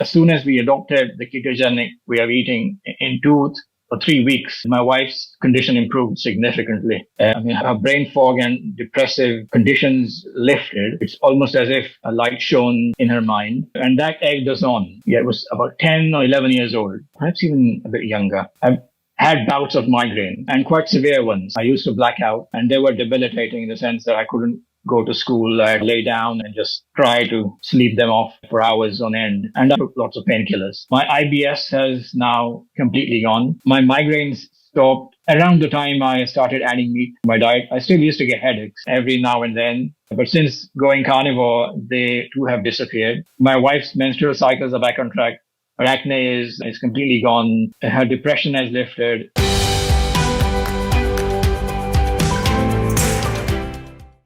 As soon as we adopted the ketogenic way of eating, in 2 or 3 weeks, my wife's condition improved significantly. Her brain fog and depressive conditions lifted. It's almost as if a light shone in her mind. And that egged us on. Yeah, it was about 10 or 11 years old, perhaps even a bit younger. I've had bouts of migraine and quite severe ones. I used to black out, and they were debilitating in the sense that I couldn't go to school. I'd lay down and just try to sleep them off for hours on end. And I took lots of painkillers. My IBS has now completely gone. My migraines stopped around the time I started adding meat to my diet. I still used to get headaches every now and then. But since going carnivore, they too have disappeared. My wife's menstrual cycles are back on track. Her acne is completely gone. Her depression has lifted.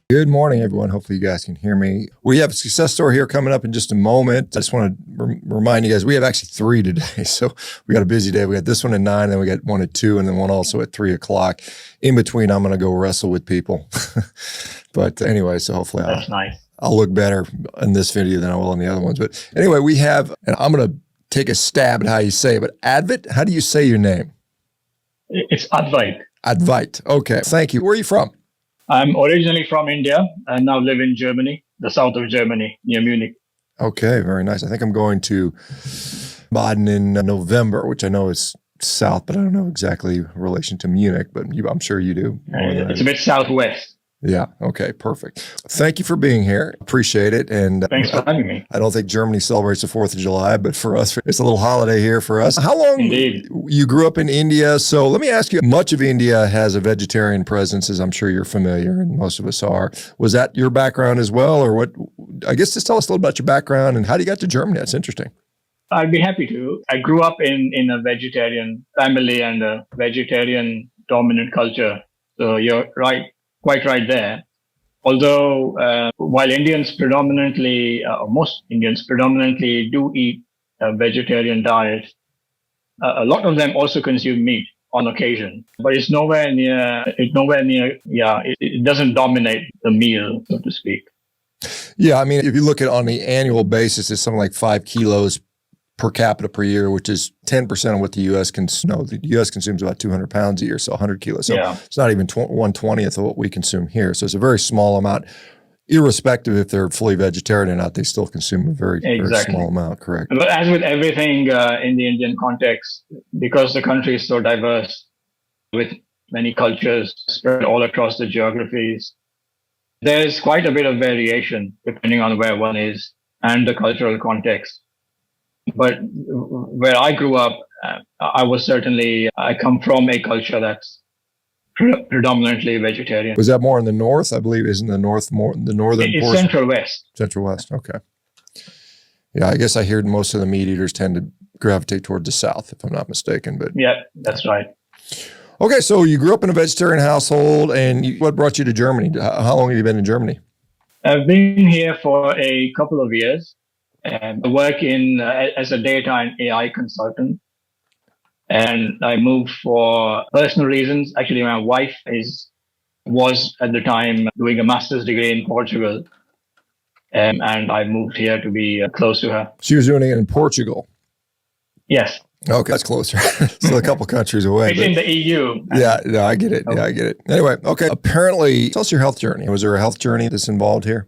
Good morning, everyone. Hopefully you guys can hear me. We have a success story here coming up in just a moment. I just want to remind you guys, we have actually 3 today. So we got a busy day. We got this one at 9, then we got one at 2, and then one also at 3 o'clock. In between, I'm going to go wrestle with people. But anyway, so hopefully I'll look better in this video than I will in the other ones. But anyway, we have, and I'm going to take a stab at how you say it, but Advait, how do you say your name? It's Advait. Advait. Okay. Thank you. Where are you from? I'm originally from India and now live in Germany, the south of Germany, near Munich. Okay, very nice. I think I'm going to Baden in November, which I know is south, but I don't know exactly relation to Munich, but I'm sure you do. It's a bit southwest. Yeah. Okay. Perfect. Thank you for being here. Appreciate it. And thanks for having me. I don't think Germany celebrates the 4th of July, but for us, it's a little holiday here for us. How long you grew up in India? So let me ask you, much of India has a vegetarian presence, as I'm sure you're familiar, and most of us are. Was that your background as well? Or what? I guess just tell us a little about your background and how you got to Germany. That's interesting. I'd be happy to. I grew up in a vegetarian family and a vegetarian dominant culture. So you're right. Quite right there. Although while Indians predominantly, or most Indians predominantly do eat a vegetarian diet, a lot of them also consume meat on occasion. But it's nowhere near. It doesn't dominate the meal, so to speak. Yeah, I mean, if you look at on the annual basis, it's something like 5 kilos per capita per year, which is 10% of what the U.S. consumes. No, the U.S. consumes about 200 pounds a year, so 100 kilos. So It's not even 1/20th of what we consume here. So it's a very small amount. Irrespective if they're fully vegetarian or not, they still consume a very small amount, correct? But as with everything in the Indian context, because the country is so diverse with many cultures spread all across the geographies, there's quite a bit of variation depending on where one is and the cultural context. But where I grew up, I come from a culture that's predominantly vegetarian. Was that more in the north? I believe, isn't the north more the northern It's portion? Central West. Central West, okay. Yeah, I guess I hear most of the meat eaters tend to gravitate towards the south, if I'm not mistaken. But yeah, that's right. Okay, so you grew up in a vegetarian household, and what brought you to Germany? How long have you been in Germany? I've been here for a couple of years. I work as a data and AI consultant. And I moved for personal reasons. Actually, my wife was at the time doing a master's degree in Portugal. And I moved here to be close to her. She was doing it in Portugal? Yes. Okay, that's closer. Still a couple countries away. It's in the EU. Yeah, no, I get it. Yeah, I get it. Anyway, okay. Apparently, tell us your health journey. Was there a health journey that's involved here?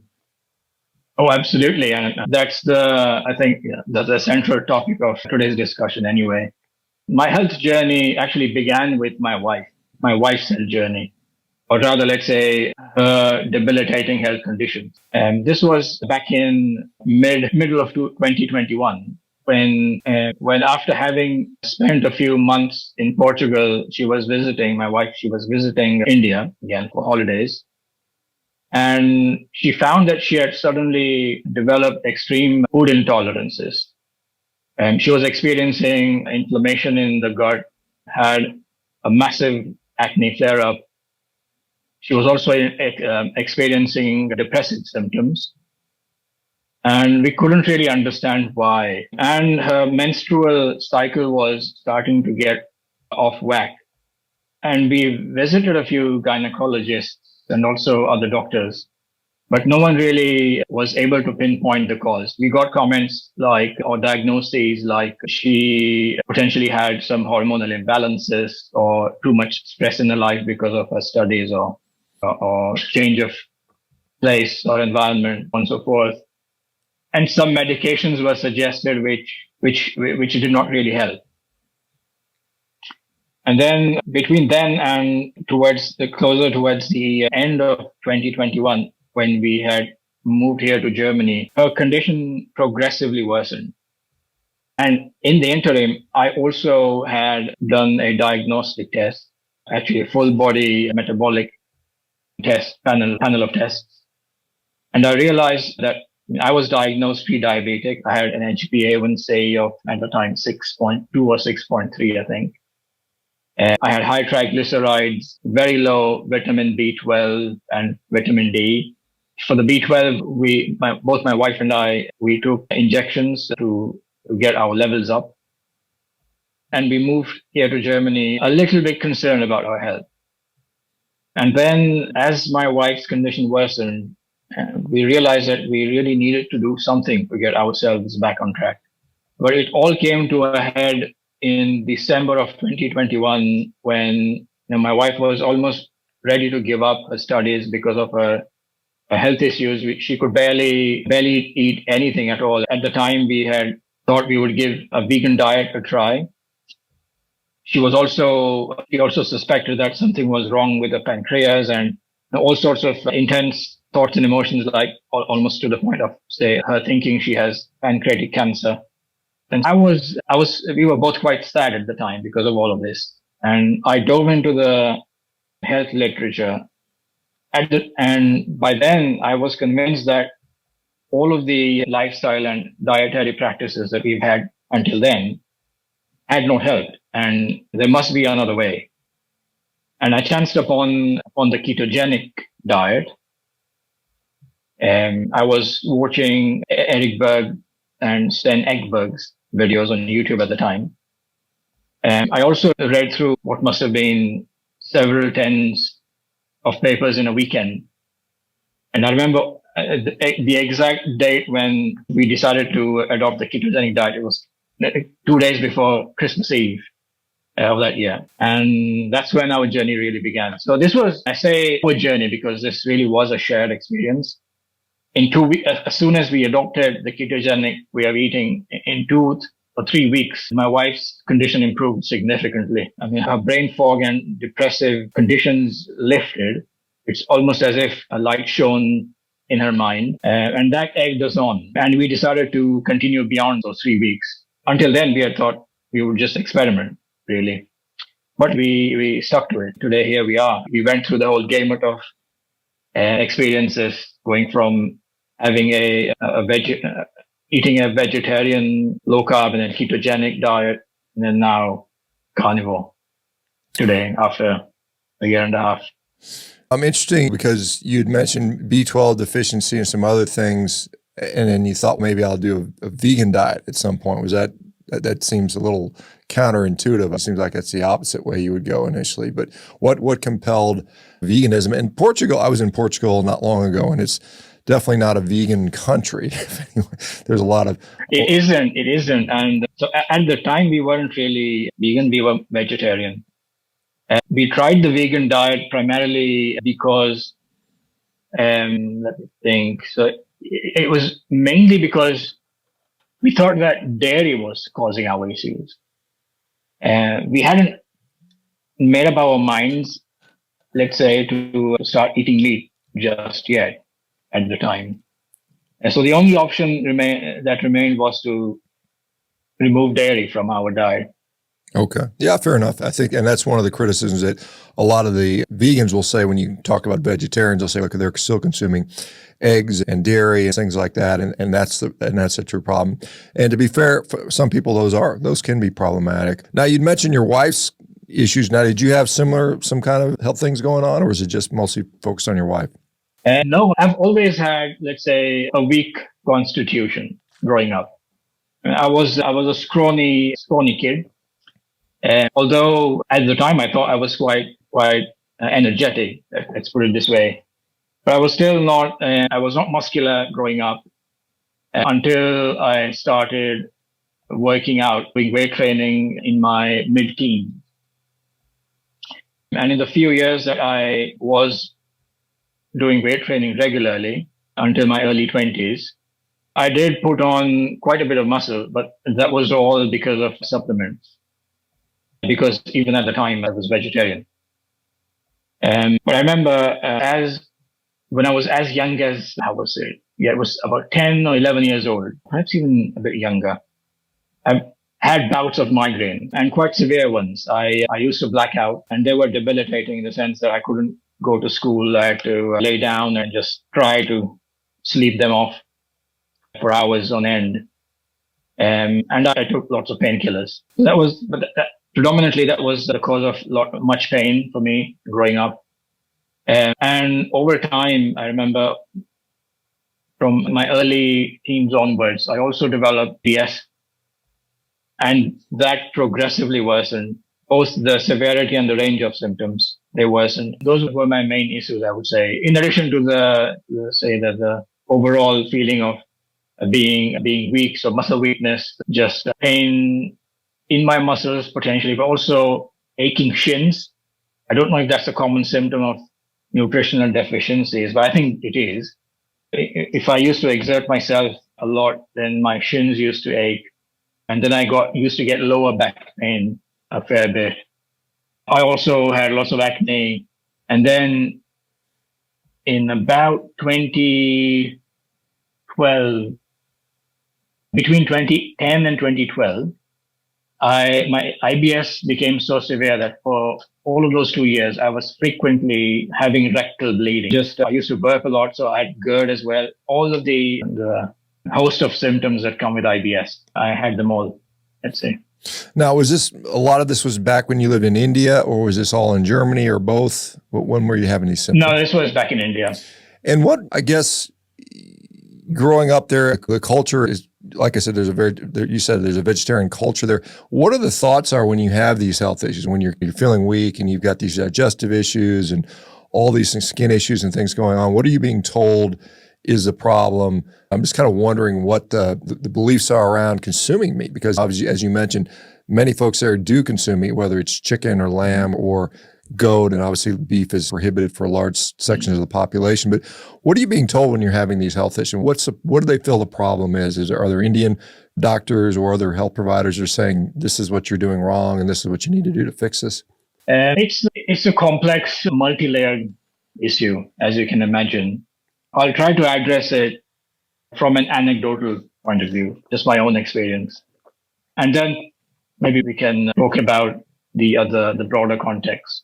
Oh, absolutely. And that's the central topic of today's discussion anyway. My health journey actually began with my wife's health journey, or rather, let's say, her debilitating health conditions. And this was back in middle of 2021, when after having spent a few months in Portugal, she was visiting India again for holidays. And she found that she had suddenly developed extreme food intolerances. And she was experiencing inflammation in the gut, had a massive acne flare-up. She was also experiencing depressive symptoms. And we couldn't really understand why. And her menstrual cycle was starting to get off whack. And we visited a few gynecologists and also other doctors. but no one really was able to pinpoint the cause. We got comments like, or diagnoses like she potentially had some hormonal imbalances or too much stress in her life because of her studies or change of place or environment and so forth. And some medications were suggested which did not really help. And then between then and closer towards the end of 2021, when we had moved here to Germany, her condition progressively worsened. And in the interim, I also had done a diagnostic test, actually a full body metabolic test panel of tests. And I realized that I was diagnosed pre-diabetic. I had an HbA1c of at the time 6.2 or 6.3, I think. I had high triglycerides, very low vitamin B12 and vitamin D. For the B12, both my wife and I, we took injections to get our levels up. And we moved here to Germany a little bit concerned about our health. And then as my wife's condition worsened, we realized that we really needed to do something to get ourselves back on track. But it all came to a head in December of 2021 when my wife was almost ready to give up her studies because of her health issues. She could barely eat anything at all. At the time, we had thought we would give a vegan diet a try. She also suspected that something was wrong with the pancreas and all sorts of intense thoughts and emotions, like almost to the point of, say, her thinking she has pancreatic cancer. And we were both quite sad at the time because of all of this. And I dove into the health literature. And by then I was convinced that all of the lifestyle and dietary practices that we've had until then had no help, and there must be another way. And I chanced upon the ketogenic diet. And I was watching Eric Berg and Sten Ekberg's videos on YouTube at the time. And I also read through what must have been several tens of papers in a weekend. And I remember the exact date when we decided to adopt the ketogenic diet. It was 2 days before Christmas Eve of that year. And that's when our journey really began. So this was, I say our journey because this really was a shared experience. In 2 weeks, as soon as we adopted the ketogenic way of eating, in 2 or 3 weeks, my wife's condition improved significantly. I mean, her brain fog and depressive conditions lifted. It's almost as if a light shone in her mind, and that egged us on. And we decided to continue beyond those 3 weeks. Until then, we had thought we would just experiment, really. But we stuck to it. Today, here we are. We went through the whole gamut of experiences, going from having eating a vegetarian, low carb, and then ketogenic diet, and then now carnivore today after a year and a half. I'm interesting because you'd mentioned B12 deficiency and some other things, and then you thought maybe I'll do a vegan diet at some point. Was that seems a little counterintuitive? It seems like that's the opposite way you would go initially. But what compelled veganism? In Portugal, I was in Portugal not long ago, and it's definitely not a vegan country. There's a lot of... It isn't. And so at the time, we weren't really vegan, we were vegetarian. We tried the vegan diet primarily because, let me think. So it was mainly because we thought that dairy was causing our issues. We hadn't made up our minds, let's say, to start eating meat just yet at the time. And so the only option that remained was to remove dairy from our diet. Okay. Yeah, fair enough. I think, and that's one of the criticisms that a lot of the vegans will say when you talk about vegetarians, they'll say, look, they're still consuming eggs and dairy and things like that. And that's a true problem. And to be fair, for some people, those can be problematic. Now, you'd mentioned your wife's issues. Now, did you have some kind of health things going on, or is it just mostly focused on your wife? No, I've always had, let's say, a weak constitution growing up. I was a scrawny kid. Although at the time I thought I was quite energetic, let's put it this way. But I was still not, I was not muscular growing up until I started working out, doing weight training in my mid-teens. And in the few years that I was doing weight training regularly until my early 20s, I did put on quite a bit of muscle, but that was all because of supplements. Because even at the time I was vegetarian. But I remember when I was as young as, how was it? Yeah, it was about 10 or 11 years old, perhaps even a bit younger. I had bouts of migraine and quite severe ones. I used to black out, and they were debilitating in the sense that I couldn't go to school. I had to lay down and just try to sleep them off for hours on end. And I took lots of painkillers. Predominantly that was the cause of much pain for me growing up. And over time, I remember from my early teens onwards, I also developed DS, and that progressively worsened. Both the severity and the range of symptoms, they worsened. Those were my main issues, I would say. In addition to the overall feeling of being weak, so muscle weakness, just pain in my muscles potentially, but also aching shins. I don't know if that's a common symptom of nutritional deficiencies, but I think it is. If I used to exert myself a lot, then my shins used to ache. And then I used to get lower back pain a fair bit. I also had lots of acne. And then in about 2012, between 2010 and 2012, my IBS became so severe that for all of those 2 years, I was frequently having rectal bleeding. I used to burp a lot, so I had GERD as well. All of the host of symptoms that come with IBS, I had them all, let's say. Now, was this, a lot of this was back when you lived in India, or was this all in Germany, or both? When were you having these symptoms? No, this was back in India. And what, I guess, growing up there, the culture is, like I said, you said there's a vegetarian culture there. What are the thoughts are when you have these health issues, when you're feeling weak and you've got these digestive issues and all these things, skin issues and things going on? What are you being told is the problem? I'm just kind of wondering what the beliefs are around consuming meat, because obviously, as you mentioned, many folks there do consume meat, whether it's chicken or lamb or goat, and obviously beef is prohibited for large sections of the population. But what are you being told when you're having these health issues? What do they feel the problem is? Are there Indian doctors or other health providers that are saying this is what you're doing wrong and this is what you need to do to fix this? It's a complex, multi-layered issue, as you can imagine. I'll try to address it from an anecdotal point of view, just my own experience. And then maybe we can talk about the broader context.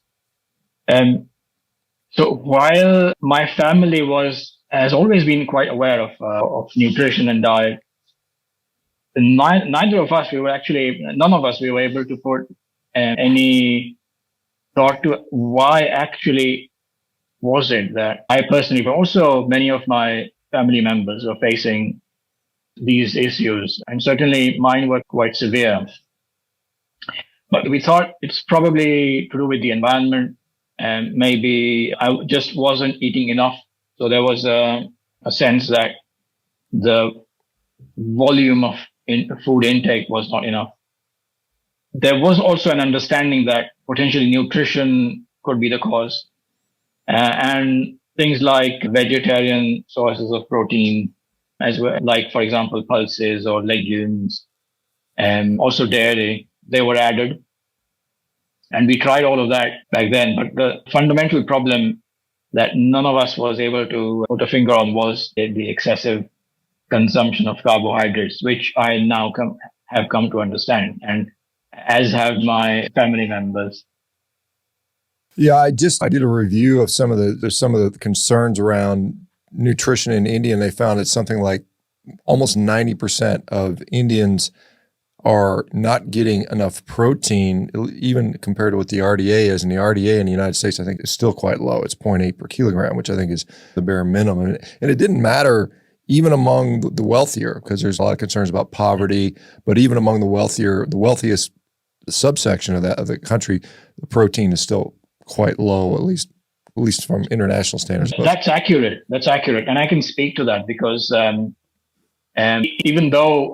So while my family has always been quite aware of nutrition and diet, none of us we were able to put any thought to why actually was it that I personally, but also many of my family members were facing these issues, and certainly mine were quite severe. But we thought it's probably to do with the environment, and maybe I just wasn't eating enough. So there was a sense that the volume of food intake was not enough. There was also an understanding that potentially nutrition could be the cause, and things like vegetarian sources of protein, as well, like, for example, pulses or legumes, and also dairy, they were added. And we tried all of that back then. But the fundamental problem that none of us was able to put a finger on was the excessive consumption of carbohydrates, which I now have come to understand, and as have my family members. Yeah, I did a review of some of the concerns around nutrition in India, and they found that something like almost 90% of Indians are not getting enough protein, even compared to what the RDA is. And the RDA in the United States, I think, is still quite low. It's 0.8 per kilogram, which I think is the bare minimum. And it didn't matter even among the wealthier, because there's a lot of concerns about poverty, but even among the wealthiest subsection of the country, the protein is still quite low, at least at least from international standards. That's accurate. That's accurate. And I can speak to that because even though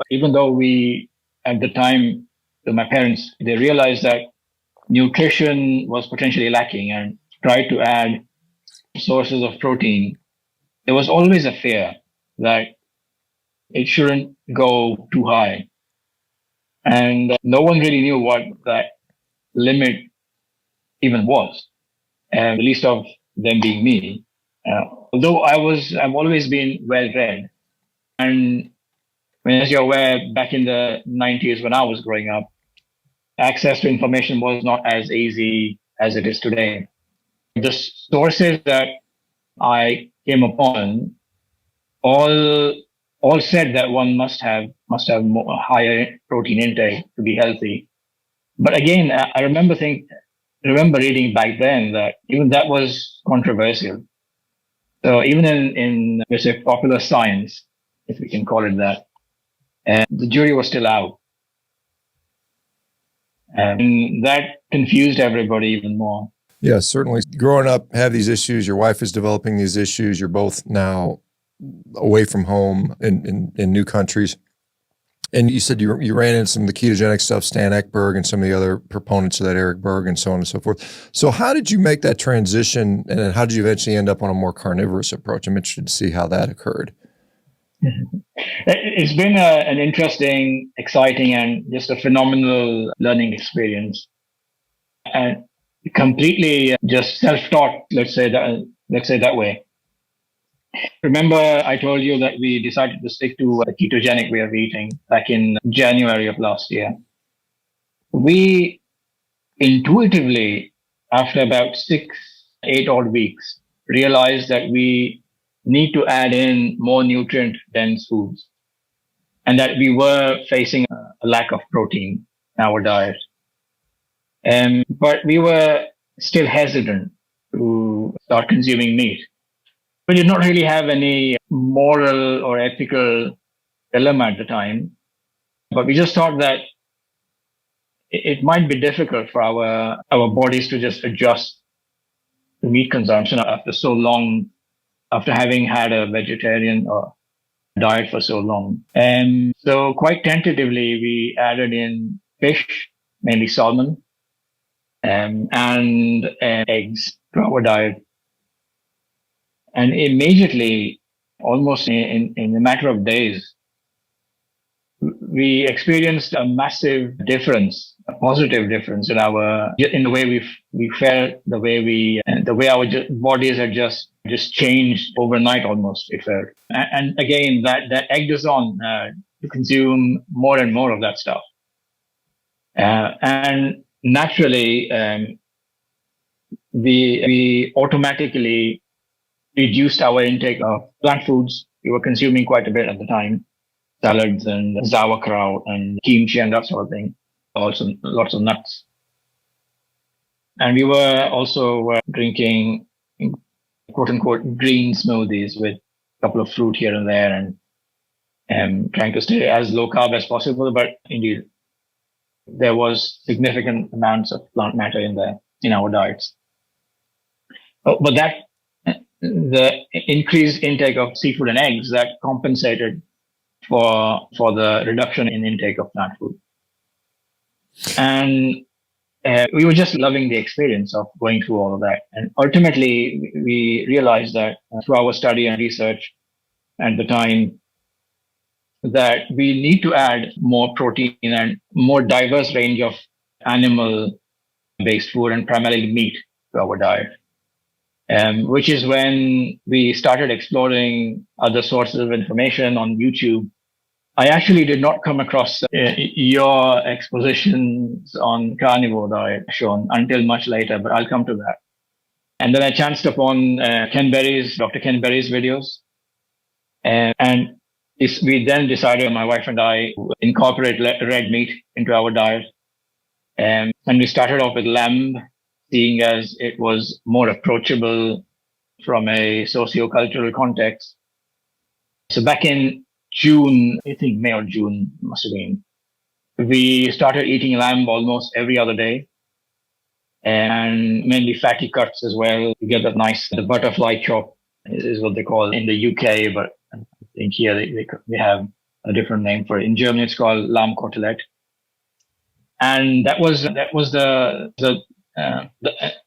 we, at the time, my parents, they realized that nutrition was potentially lacking and tried to add sources of protein, there was always a fear that it shouldn't go too high. And no one really knew what that limit even was, and the least of them being me. Although I've always been well read. And as you're aware, back in the 90s when I was growing up, access to information was not as easy as it is today. The sources that I came upon all said that one must have more, higher protein intake to be healthy. But again, I remember reading back then that even that was controversial. So even in let's say popular science, if we can call it that, the jury was still out, and that confused everybody even more. Yeah, certainly. Growing up, have these issues. Your wife is developing these issues. You're both now away from home in new countries. And you said you ran into some of the ketogenic stuff, Stan Ekberg and some of the other proponents of that, Eric Berg and so on and so forth. So how did you make that transition, and then how did you eventually end up on a more carnivorous approach? I'm interested to see how that occurred. It's been an interesting, exciting, and just a phenomenal learning experience. And completely just self-taught, let's say that way. Remember, I told you that we decided to stick to a ketogenic way of eating back in January of last year. We intuitively, after about 6-8 odd weeks, realized that we need to add in more nutrient-dense foods, and that we were facing a lack of protein in our diet. But we were still hesitant to start consuming meat. We did not really have any moral or ethical dilemma at the time, but we just thought that it might be difficult for our bodies to just adjust to meat consumption after so long, after having had a vegetarian or diet for so long. And so quite tentatively, we added in fish, mainly salmon, and eggs to our diet. And immediately, almost in a matter of days, we experienced a massive difference, a positive difference in the way we felt, the way our bodies had just changed overnight almost, it felt. And again, that egged us on to consume more and more of that stuff. And naturally, we automatically reduced our intake of plant foods. We were consuming quite a bit at the time, salads and sauerkraut and kimchi and that sort of thing. Also lots of nuts. And we were also drinking quote unquote green smoothies with a couple of fruit here and there, and trying to stay as low carb as possible. But indeed, there was significant amounts of plant matter in our diets. But the increased intake of seafood and eggs, that compensated for the reduction in intake of plant food. And we were just loving the experience of going through all of that. And ultimately, we realized that through our study and research at the time, that we need to add more protein and more diverse range of animal-based food, and primarily meat, to our diet. Which is when we started exploring other sources of information on YouTube. I actually did not come across your expositions on CarnivoreDiet, Shawn, until much later, but I'll come to that. And then I chanced upon Dr. Ken Berry's videos. And we then decided, my wife and I, to incorporate red meat into our diet. And we started off with lamb, seeing as it was more approachable from a socio-cultural context. So back in June, I think May or June must have been, we started eating lamb almost every other day. and mainly fatty cuts as well. You get that nice, the butterfly chop is what they call in the UK, but I think here they have a different name for it. In Germany, it's called lamb côtelette. And that was the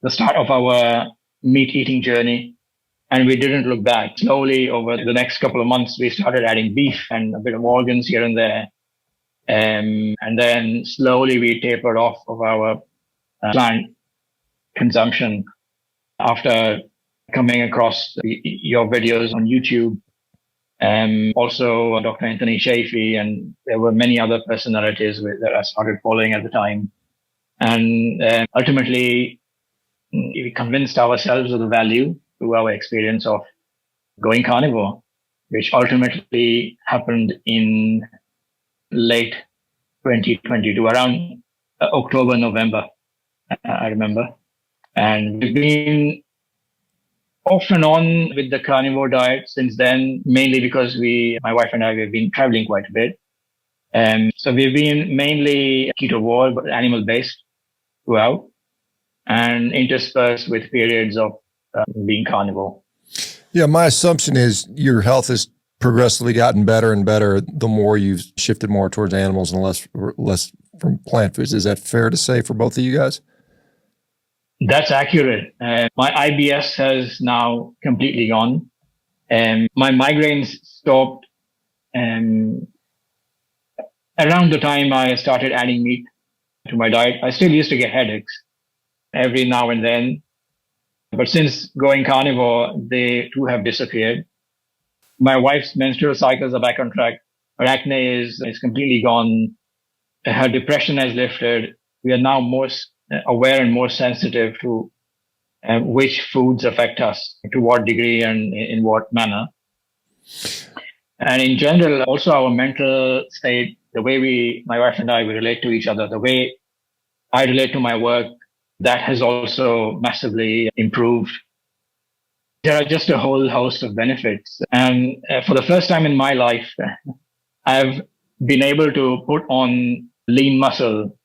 start of our meat eating journey. And we didn't look back. Slowly over the next couple of months, we started adding beef and a bit of organs here and there. And then slowly we tapered off of our plant consumption after coming across your videos on YouTube. Also Dr. Anthony Shafee, and there were many other personalities that I started following at the time. And ultimately, we convinced ourselves of the value through our experience of going carnivore, which ultimately happened in late 2022, around October, November, I remember. And we've been off and on with the carnivore diet since then, mainly because my wife and I, we've been traveling quite a bit. So we've been mainly ketovore, but animal-based throughout, and interspersed with periods of being carnivore. Yeah, my assumption is your health has progressively gotten better and better the more you've shifted more towards animals and less from plant foods. Is that fair to say for both of you guys? That's accurate. My IBS has now completely gone. My migraines stopped around the time I started adding meat to my diet. I still used to get headaches every now and then, but since going carnivore, they too have disappeared. My wife's menstrual cycles are back on track. Her acne is completely gone. Her depression has lifted. We are now more aware and more sensitive to which foods affect us, to what degree and in what manner. And in general, also our mental state, the way my wife and I, we relate to each other, the way I relate to my work, that has also massively improved. There are just a whole host of benefits. And for the first time in my life, I've been able to put on lean muscle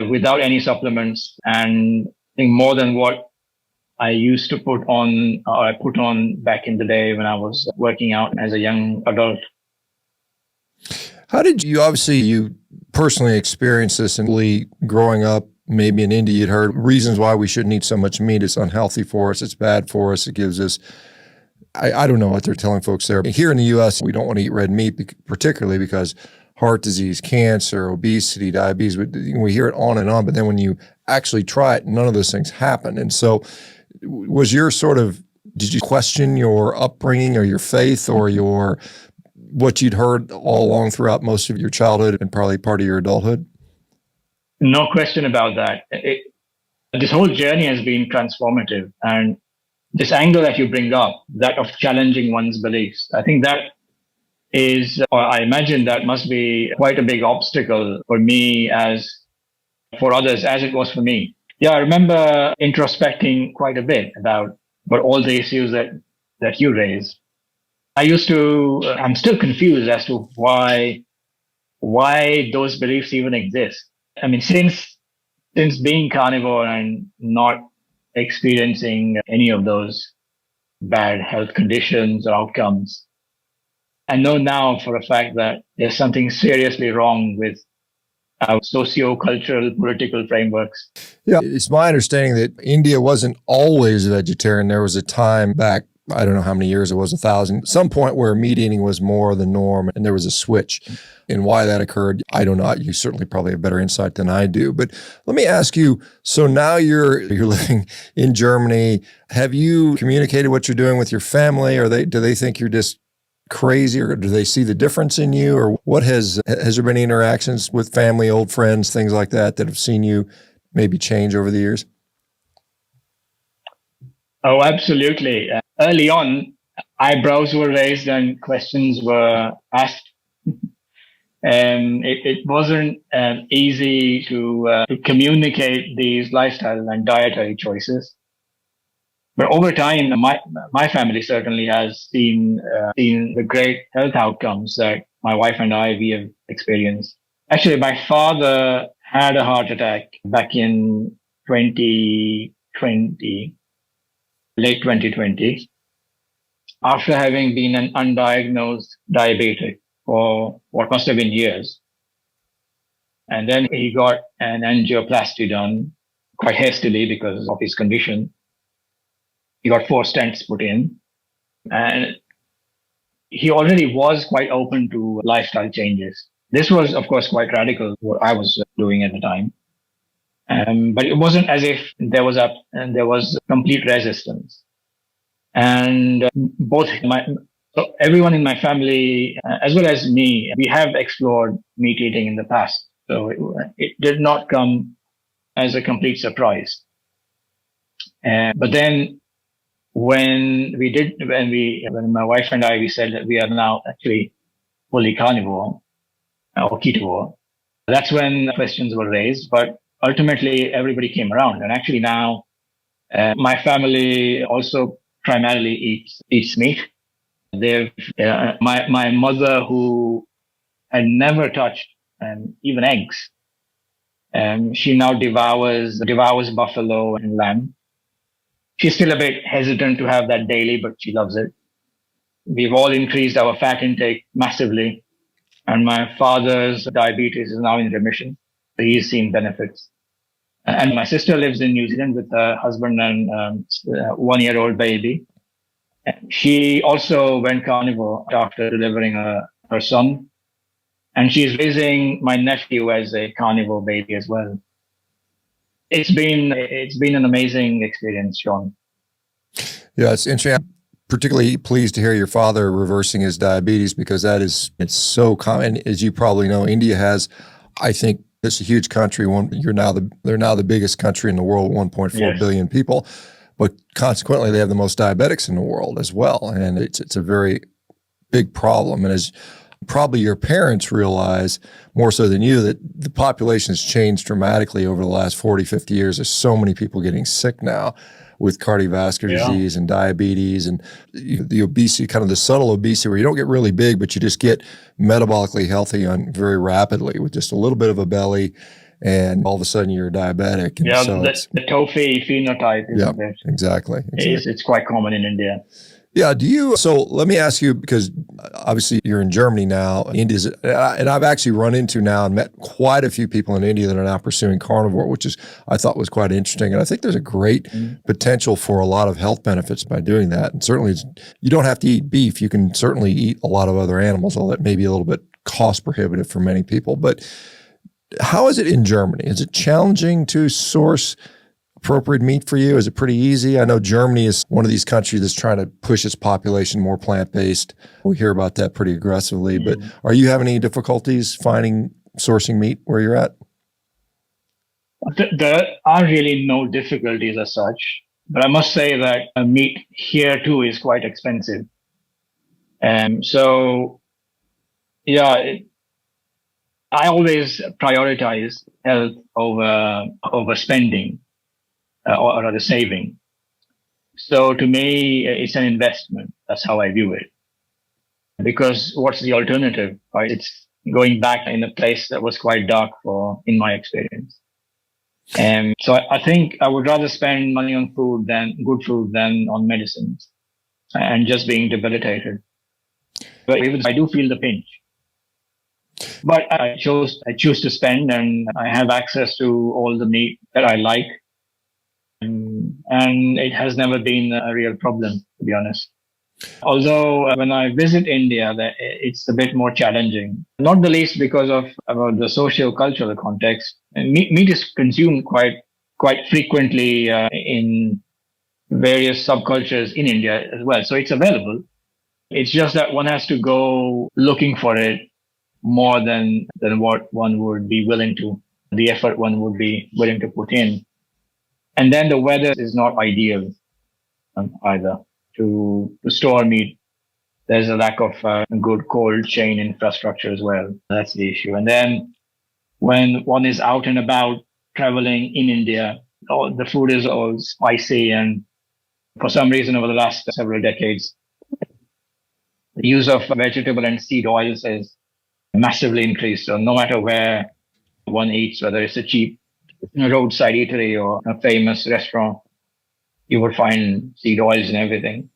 without any supplements, and I think more than what I used to put on back in the day when I was working out as a young adult. How did you personally experience this and growing up, maybe in India, you'd heard reasons why we shouldn't eat so much meat. It's unhealthy for us. It's bad for us. It gives us, I don't know what they're telling folks there. Here in the U.S., we don't want to eat red meat, particularly because heart disease, cancer, obesity, diabetes, we hear it on and on. But then when you actually try it, none of those things happen. And so did you question your upbringing or your faith or what you'd heard all along throughout most of your childhood and probably part of your adulthood? No question about that. This whole journey has been transformative. And this angle that you bring up, that of challenging one's beliefs, I think that I imagine that must be quite a big obstacle for me for others, as it was for me. Yeah, I remember introspecting quite a bit about all the issues that you raised. I'm still confused as to why those beliefs even exist. I mean, since being carnivore and not experiencing any of those bad health conditions or outcomes, I know now for a fact that there's something seriously wrong with our socio-cultural political frameworks. Yeah, it's my understanding that India wasn't always vegetarian. There was a time back, I don't know how many years it was, 1,000, some point where meat eating was more the norm, and there was a switch. And why that occurred, I don't know. You certainly probably have better insight than I do. But let me ask you, so now you're living in Germany. Have you communicated what you're doing with your family? Do they think you're just crazy, or do they see the difference in you? Or what has there been interactions with family, old friends, things like that have seen you maybe change over the years? Oh, absolutely. Early on, eyebrows were raised and questions were asked. It wasn't easy to communicate these lifestyle and dietary choices. But over time, my family certainly has seen the great health outcomes that my wife and we have experienced. Actually, my father had a heart attack back in 2020, late 2020, after having been an undiagnosed diabetic for what must have been years. And then he got an angioplasty done quite hastily because of his condition. He got 4 stents put in, and he already was quite open to lifestyle changes. This was, of course, quite radical, what I was doing at the time. But it wasn't as if there was complete resistance. And so everyone in my family, as well as me, we have explored meat eating in the past. So it did not come as a complete surprise. But then when my wife and I, we said that we are now actually fully carnivore or ketovore, that's when questions were raised. But ultimately, everybody came around. And actually now, my family also primarily eats meat. My mother, who had never touched even eggs, she now devours buffalo and lamb. She's still a bit hesitant to have that daily, but she loves it. We've all increased our fat intake massively, and my father's diabetes is now in remission. So he's seen benefits. And my sister lives in New Zealand with her husband and 1-year-old baby. She also went carnivore after delivering her son. And she's raising my nephew as a carnivore baby as well. It's been an amazing experience, Shawn. Yeah, it's interesting. I'm particularly pleased to hear your father reversing his diabetes, because it's so common. As you probably know, India has, I think, it's a huge country. They're now the biggest country in the world, 1.4 billion people, but consequently they have the most diabetics in the world as well. And it's a very big problem. And as probably your parents realize more so than you, that the population has changed dramatically over the last 40, 50 years. There's so many people getting sick now with cardiovascular disease and diabetes and the obesity, kind of the subtle obesity where you don't get really big, but you just get metabolically healthy very rapidly with just a little bit of a belly, and all of a sudden you're diabetic. And so the TOFI phenotype, isn't it? Exactly. It's quite common in India. Yeah. So let me ask you, because obviously you're in Germany now, India's, and I've actually run into now and met quite a few people in India that are now pursuing carnivore, which I thought was quite interesting. And I think there's a great potential for a lot of health benefits by doing that. And certainly you don't have to eat beef. You can certainly eat a lot of other animals, although that may be a little bit cost prohibitive for many people. But how is it in Germany? Is it challenging to source appropriate meat for you? Is it pretty easy? I know Germany is one of these countries that's trying to push its population more plant-based. We hear about that pretty aggressively, but are you having any difficulties sourcing meat where you're at? There are really no difficulties as such, but I must say that meat here too is quite expensive. So yeah, I always prioritize health over spending. Or rather saving. So to me, it's an investment. That's how I view it. Because what's the alternative, right? It's going back in a place that was quite dark in my experience. So I think I would rather spend money on good food than on medicines and just being debilitated. But I do feel the pinch. But I choose to spend, and I have access to all the meat that I like. And it has never been a real problem, to be honest. Although when I visit India, it's a bit more challenging, not the least because of the socio-cultural context. And meat is consumed quite frequently in various subcultures in India as well. So it's available. It's just that one has to go looking for it more than what one would be willing to, the effort one would be willing to put in. And then the weather is not ideal either to store meat. There's a lack of good cold chain infrastructure as well. That's the issue. And then when one is out and about traveling in India, the food is all spicy. And for some reason, over the last several decades, the use of vegetable and seed oils has massively increased. So no matter where one eats, whether it's a cheap roadside eatery or a famous restaurant, you would find seed oils and everything.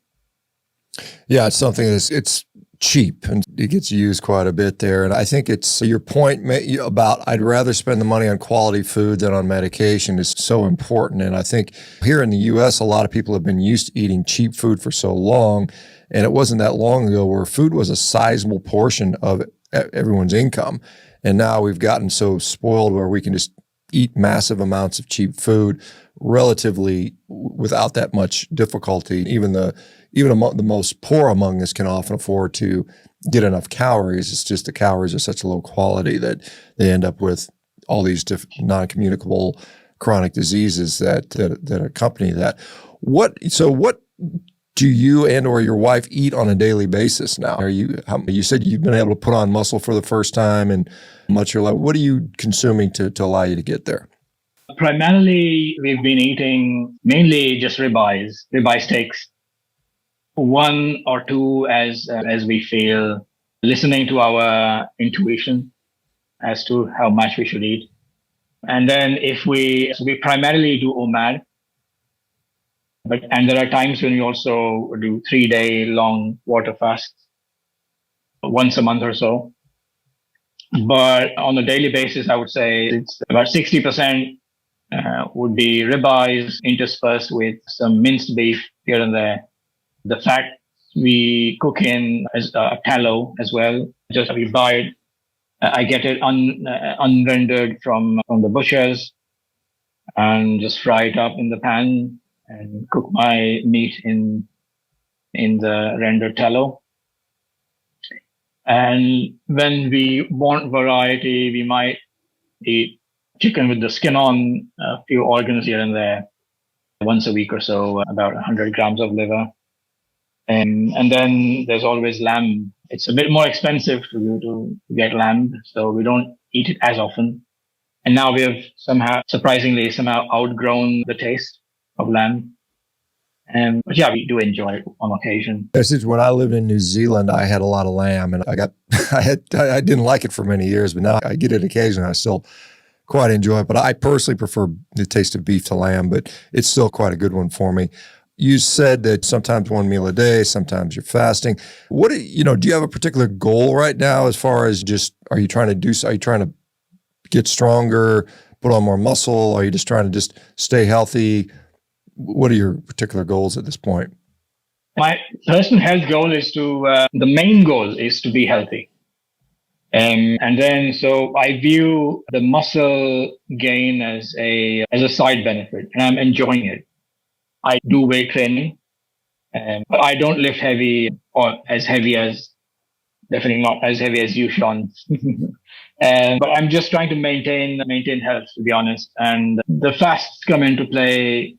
Yeah, it's something it's cheap and it gets used quite a bit there. And I think it's your point about I'd rather spend the money on quality food than on medication is so important. And I think here in the US, a lot of people have been used to eating cheap food for so long. And it wasn't that long ago where food was a sizable portion of everyone's income. And now we've gotten so spoiled where we can just eat massive amounts of cheap food relatively without that much difficulty. Even among the most poor among us can often afford to get enough calories. It's just the calories are such low quality that they end up with all these non-communicable chronic diseases that accompany that. What do you and or your wife eat on a daily basis now? You said you've been able to put on muscle for the first time and much your life. What are you consuming to allow you to get there? Primarily, we've been eating mainly just ribeye steaks, one or two as we feel, listening to our intuition as to how much we should eat. And then we primarily do OMAD, and there are times when we also do 3-day long water fasts once a month or so. But on a daily basis, I would say it's about 60% would be ribeyes interspersed with some minced beef here and there. The fat we cook in as tallow as well. Just we buy it. I get it unrendered from the butchers and just fry it up in the pan and cook my meat in the rendered tallow. And when we want variety, we might eat chicken with the skin on, a few organs here and there, once a week or so, about 100 grams of liver. And then there's always lamb. It's a bit more expensive to get lamb, so we don't eat it as often. And now we have surprisingly outgrown the taste of lamb. But yeah, we do enjoy it on occasion. When I lived in New Zealand, I had a lot of lamb, and I didn't like it for many years, but now I get it occasionally. I still quite enjoy it, but I personally prefer the taste of beef to lamb, but it's still quite a good one for me. You said that sometimes one meal a day, sometimes you're fasting. Do you have a particular goal right now as far as are you trying to get stronger, put on more muscle? Are you just trying to just stay healthy? What are your particular goals at this point? My personal health goal is the main goal is to be healthy. And then, so I view the muscle gain as a side benefit, and I'm enjoying it. I do weight training, but I don't lift heavy or definitely not as heavy as you, Shawn. But I'm just trying to maintain health, to be honest. And the fasts come into play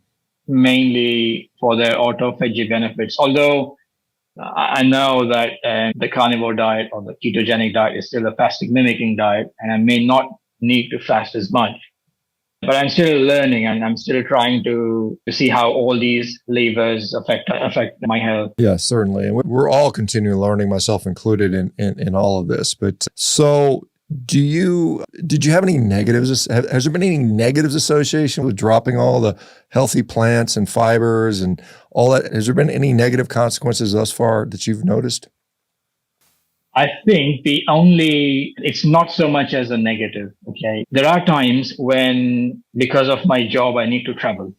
mainly for their autophagy benefits. Although I know that the carnivore diet or the ketogenic diet is still a fasting mimicking diet, and I may not need to fast as much. But I'm still learning, and I'm still trying to see how all these levers affect my health. Yeah, certainly. And we're all continuing learning, myself included, in all of this. But so did you have any negatives? Has there been any negatives association with dropping all the healthy plants and fibers and all that? Has there been any negative consequences thus far that you've noticed? I think it's not so much as a negative, okay? There are times when, because of my job, I need to travel.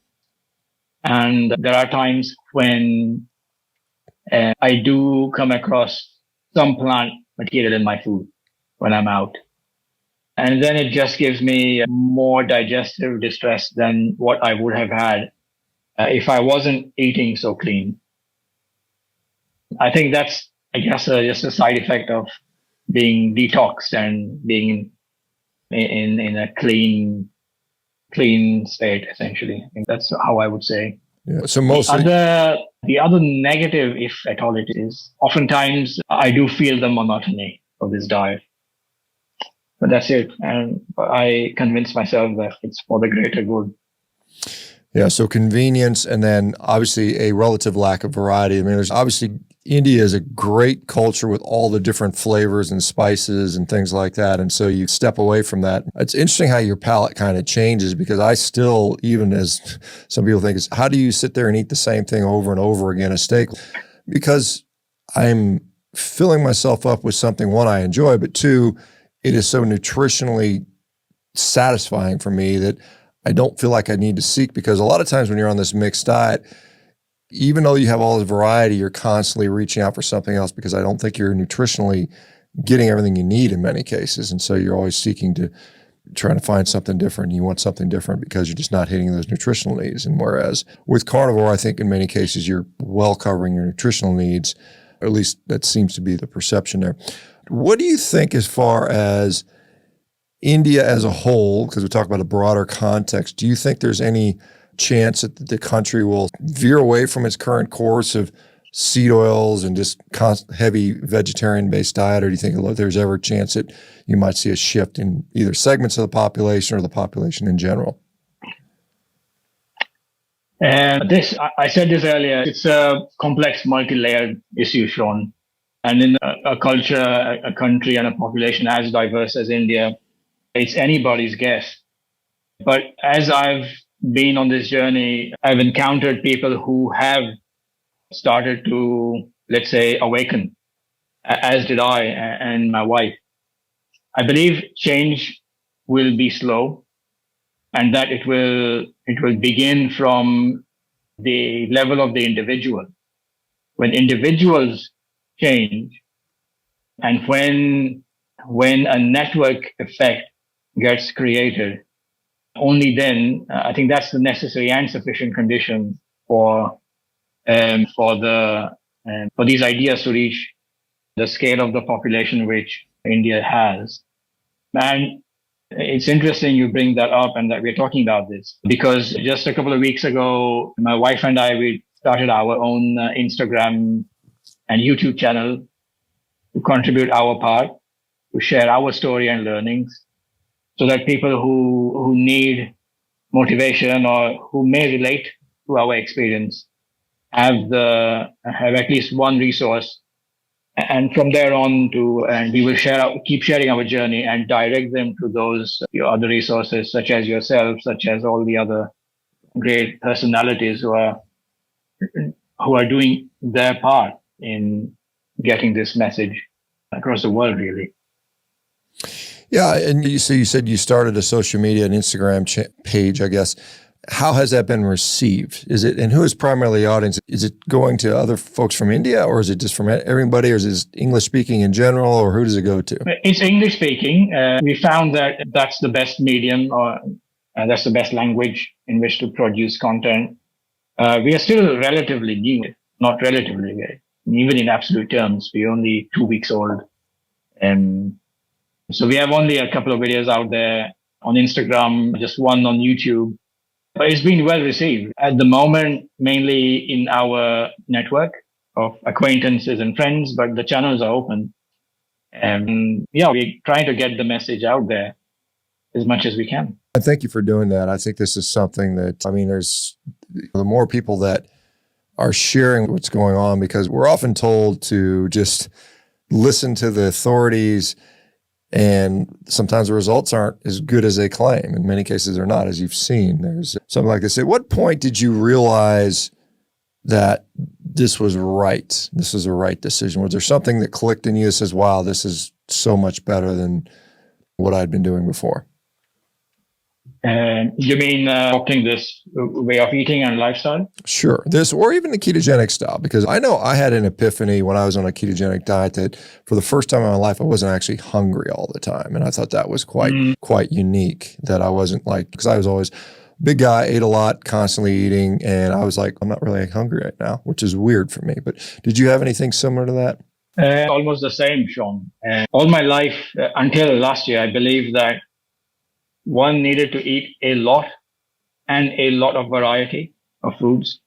And there are times when I do come across some plant material in my food when I'm out. And then it just gives me more digestive distress than what I would have had if I wasn't eating so clean. I think that's, just a side effect of being detoxed and being in a clean state, essentially. I think that's how I would say. Yeah. So mostly the other negative, if at all it is, oftentimes I do feel the monotony of this diet. But that's it. And I convince myself that it's for the greater good. Yeah. So convenience, and then obviously a relative lack of variety. I mean, there's obviously India is a great culture with all the different flavors and spices and things like that. And so you step away from that. It's interesting how your palate kind of changes, because I still, even as some people think, is how do you sit there and eat the same thing over and over again, a steak? Because I'm filling myself up with something, one, I enjoy, but two, it is so nutritionally satisfying for me that I don't feel like I need to seek, because a lot of times when you're on this mixed diet, even though you have all this variety, you're constantly reaching out for something else, because I don't think you're nutritionally getting everything you need in many cases. And so you're always seeking to trying to find something different. You want something different because you're just not hitting those nutritional needs. And whereas with carnivore, I think in many cases you're well covering your nutritional needs, or at least that seems to be the perception there. What do you think as far as India as a whole, because we talk about a broader context, do you think there's any chance that the country will veer away from its current course of seed oils and just heavy vegetarian-based diet? Or do you think there's ever a chance that you might see a shift in either segments of the population or the population in general? And I said this earlier, it's a complex, multi-layered issue, Shawn. And in a culture, a country, and a population as diverse as India, it's anybody's guess. But as I've been on this journey, I've encountered people who have started to, let's say, awaken, as did I and my wife. I believe change will be slow, and that it will begin from the level of the individual. When individuals change, and when a network effect gets created, only then I think that's the necessary and sufficient condition for these ideas to reach the scale of the population which India has. And it's interesting you bring that up and that we're talking about this, because just a couple of weeks ago, my wife and I, we started our own Instagram and YouTube channel to contribute our part, to share our story and learnings, so that people who need motivation or who may relate to our experience have at least one resource. And from there on and we will keep sharing our journey and direct them to those other resources, such as yourself, such as all the other great personalities who are doing their part in getting this message across the world, really. Yeah, and you said you started a social media and Instagram page, I guess. How has that been received? And who is primarily the audience? Is it going to other folks from India, or is it just from everybody, or is it English speaking in general, or who does it go to? It's English speaking. We found that that's the best medium, or that's the best language in which to produce content. We are still relatively new, not relatively, even in absolute terms, we're only 2 weeks old. So we have only a couple of videos out there on Instagram, just one on YouTube. But it's been well received at the moment, mainly in our network of acquaintances and friends, but the channels are open. And we're trying to get the message out there as much as we can. And thank you for doing that. I think this is something that, there's the more people that are sharing what's going on, because we're often told to just listen to the authorities, and sometimes the results aren't as good as they claim. In many cases, they're not, as you've seen. There's something like this. At what point did you realize that this was right? This was the right decision? Was there something that clicked in you that says, wow, this is so much better than what I'd been doing before? You mean adopting this way of eating and lifestyle? Sure. This, or even the ketogenic style, because I know I had an epiphany when I was on a ketogenic diet that for the first time in my life, I wasn't actually hungry all the time. And I thought that was quite unique, that I wasn't because I was always a big guy, ate a lot, constantly eating. And I was like, I'm not really hungry right now, which is weird for me. But did you have anything similar to that? Almost the same, Shawn. All my life, until last year, I believed that one needed to eat a lot and a lot of variety of foods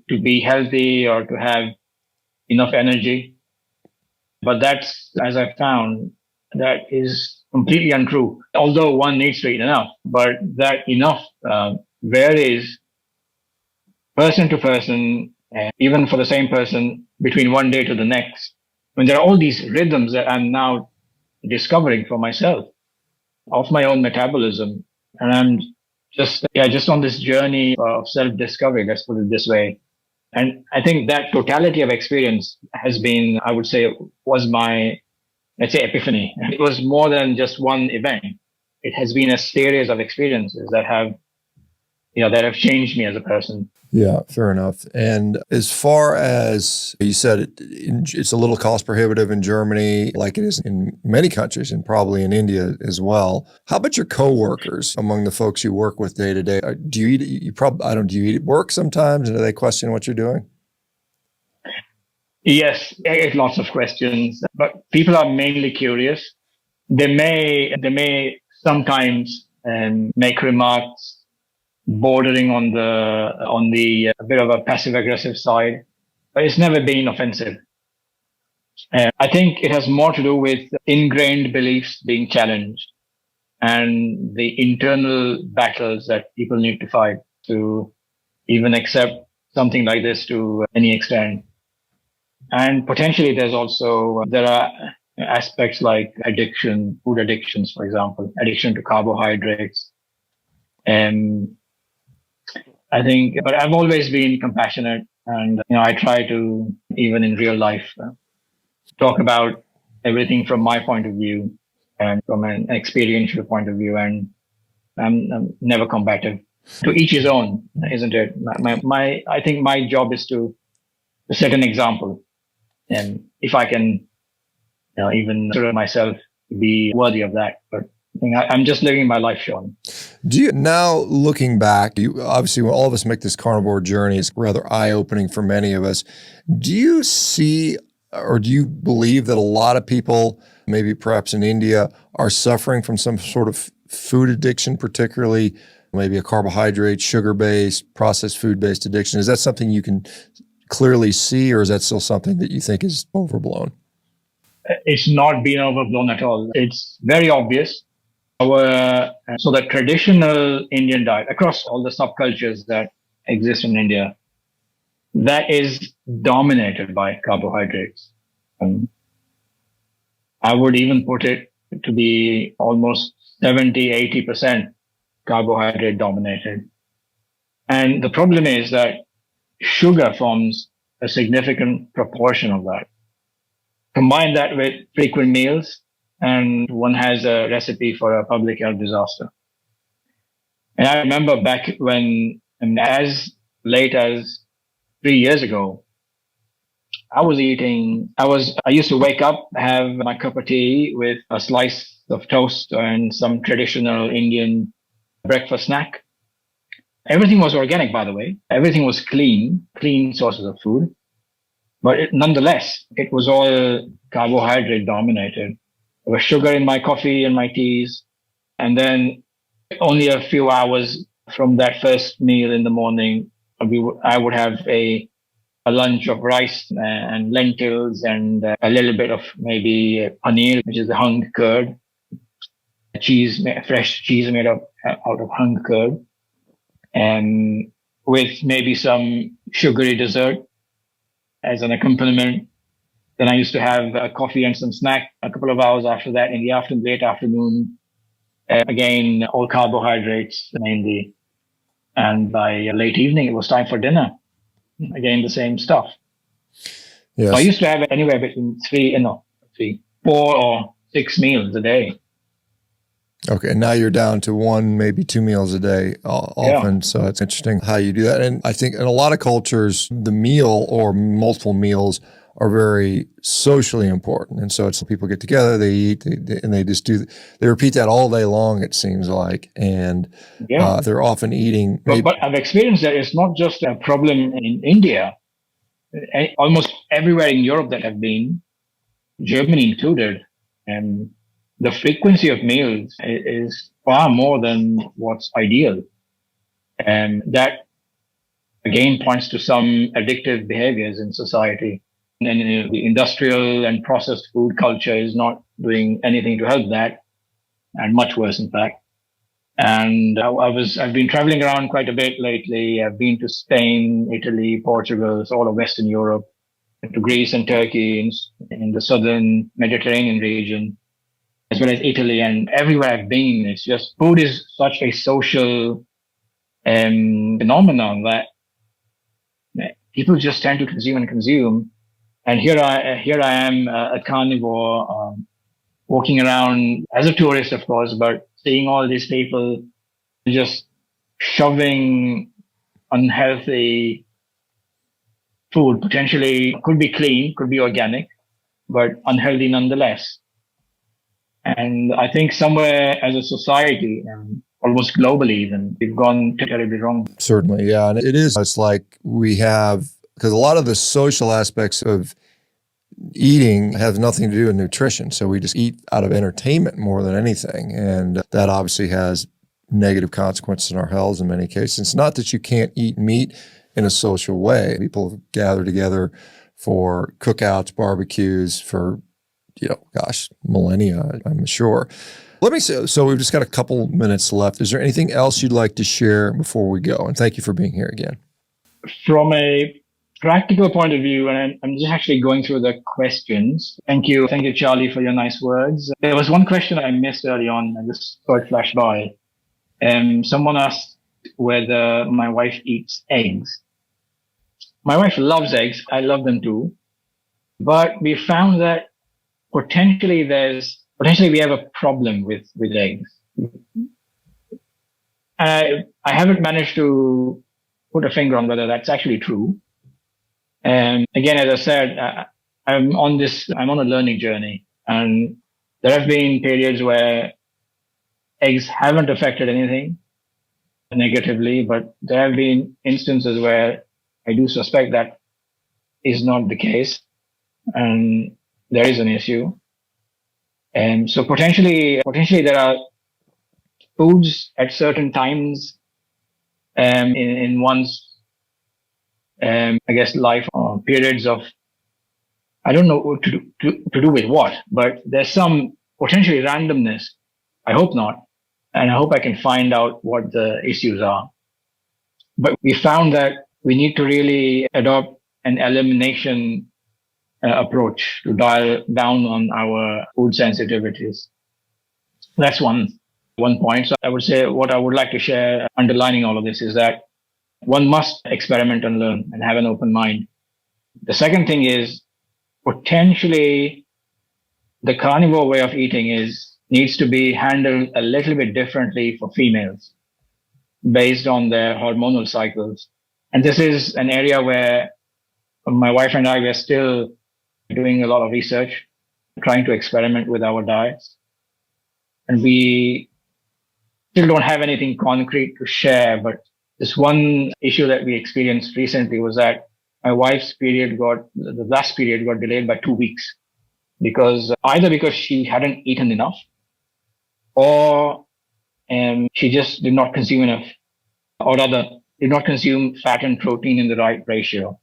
to be healthy or to have enough energy. But that's, as I found, that is completely untrue. Although one needs to eat enough, but that enough varies person to person. And even for the same person, between one day to the next. When there are all these rhythms that I'm now discovering for myself of my own metabolism. And I'm just on this journey of self-discovery, let's put it this way. And I think that totality of experience has been, I would say, was my, let's say, epiphany. It was more than just one event. It has been a series of experiences that have changed me as a person. Yeah, fair enough. And as far as you said, it's a little cost prohibitive in Germany, like it is in many countries and probably in India as well. How about your coworkers among the folks you work with day to day? Do you eat? Do you eat at work sometimes? And do they question what you're doing? Yes, I get lots of questions, but people are mainly curious. They may sometimes make remarks bordering on the a bit of a passive aggressive side, but it's never been offensive. I think it has more to do with ingrained beliefs being challenged and the internal battles that people need to fight to even accept something like this to any extent. And potentially there are aspects like addiction, food addictions, for example, addiction to carbohydrates. And I think, but I've always been compassionate, and I try to, even in real life, talk about everything from my point of view and from an experiential point of view, and I'm never combative. To each his own, isn't it? I think my job is to set an example, and if I can, even consider myself to be worthy of that, but I'm just living my life, Shawn. Do you now, looking back, obviously when all of us make this carnivore journey, it's rather eye-opening for many of us. Do you see, or do you believe that a lot of people, maybe perhaps in India, are suffering from some sort of food addiction, particularly maybe a carbohydrate, sugar-based, processed food-based addiction? Is that something you can clearly see, or is that still something that you think is overblown? It's not been overblown at all. It's very obvious. So the traditional Indian diet across all the subcultures that exist in India, that is dominated by carbohydrates. I would even put it to be almost 70-80% carbohydrate dominated. And the problem is that sugar forms a significant proportion of that. Combine that with frequent meals, and one has a recipe for a public health disaster. And I remember back when, and as late as 3 years ago, I used to wake up, have my cup of tea with a slice of toast and some traditional Indian breakfast snack. Everything was organic, by the way. Everything was clean sources of food. But nonetheless, it was all carbohydrate dominated. There was sugar in my coffee and my teas. And then only a few hours from that first meal in the morning, I would have a lunch of rice and lentils and a little bit of maybe paneer, which is the hung curd, fresh cheese made out of hung curd, and with maybe some sugary dessert as an accompaniment. Then I used to have a coffee and some snack a couple of hours after that in the late afternoon. Again, all carbohydrates mainly. And by late evening, it was time for dinner. Again, the same stuff. Yes. So I used to have anywhere between 4 or 6 meals a day. Okay, and now you're down to 1, maybe 2 meals a day often. Yeah. So it's interesting how you do that. And I think in a lot of cultures, the meal or multiple meals are very socially important. And so it's people get together, they eat, and they repeat that all day long, it seems like. And they're often eating. But I've experienced that it's not just a problem in India. Almost everywhere in Europe that I've been, Germany included, and the frequency of meals is far more than what's ideal. And that, again, points to some addictive behaviors in society. And the industrial and processed food culture is not doing anything to help that, and much worse, in fact. And I've been traveling around quite a bit lately. I've been to Spain, Italy, Portugal, all of Western Europe. to Greece and Turkey, in the southern Mediterranean region, as well as Italy, and everywhere I've been, it's just food is such a social phenomenon that people just tend to consume and consume. And here I am, a carnivore, walking around as a tourist, of course, but seeing all these people just shoving unhealthy food, potentially could be clean, could be organic, but unhealthy nonetheless. And I think somewhere as a society, almost globally even, we've gone terribly wrong. Certainly, yeah. And it is, it's like we have, because a lot of the social aspects of eating has nothing to do with nutrition. So we just eat out of entertainment more than anything. And that obviously has negative consequences in our health in many cases. It's not that you can't eat meat in a social way. People gather together for cookouts, barbecues for, millennia, I'm sure. Let me say, so we've just got a couple minutes left. Is there anything else you'd like to share before we go? And thank you for being here again. From a practical point of view, and I'm just actually going through the questions. Thank you, Charlie, for your nice words. There was one question I missed early on. I just saw it flash by. Someone asked whether my wife eats eggs. My wife loves eggs. I love them too. But we found that potentially we have a problem with eggs. I haven't managed to put a finger on whether that's actually true. And again, as I said, I'm on a learning journey, and there have been periods where eggs haven't affected anything negatively, but there have been instances where I do suspect that is not the case, and there is an issue. And so potentially there are foods at certain times in one's life, periods of, I don't know what to do with what, but there's some potentially randomness. I hope not. And I hope I can find out what the issues are. But we found that we need to really adopt an elimination approach to dial down on our food sensitivities. That's one point. So I would say what I would like to share underlining all of this is that one must experiment and learn and have an open mind. The second thing is potentially the carnivore way of eating needs to be handled a little bit differently for females based on their hormonal cycles. And this is an area where my wife and I were still doing a lot of research, trying to experiment with our diets. And we still don't have anything concrete to share, but this one issue that we experienced recently was that my wife's the last period got delayed by 2 weeks either because she hadn't eaten enough or she just did not consume enough, or rather did not consume fat and protein in the right ratio.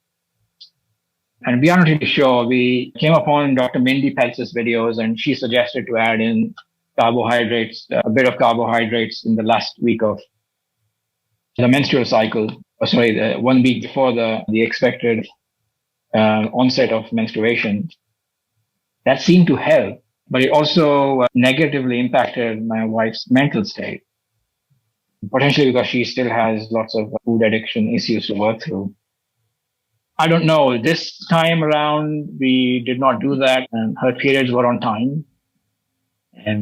And we aren't really sure. We came upon Dr. Mindy Peltz's videos, and she suggested to add in carbohydrates, a bit of carbohydrates in the last week of the menstrual cycle, 1 week before the expected onset of menstruation. That seemed to help, but it also negatively impacted my wife's mental state, potentially because she still has lots of food addiction issues to work through. I don't know. This time around, we did not do that, and her periods were on time.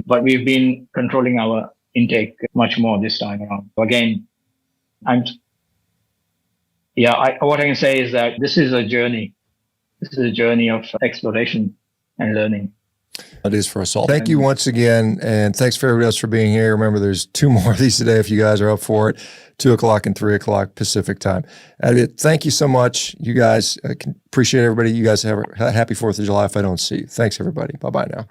But we've been controlling our intake much more this time around. So again, what I can say is that this is a journey. This is a journey of exploration and learning. It is for us all. Thank you once again. And thanks for everybody else for being here. Remember, there's 2 more of these today if you guys are up for it, 2 o'clock and 3 o'clock Pacific time. Advait, thank you so much. You guys, I appreciate everybody. You guys have a happy 4th of July if I don't see you. Thanks, everybody. Bye-bye now.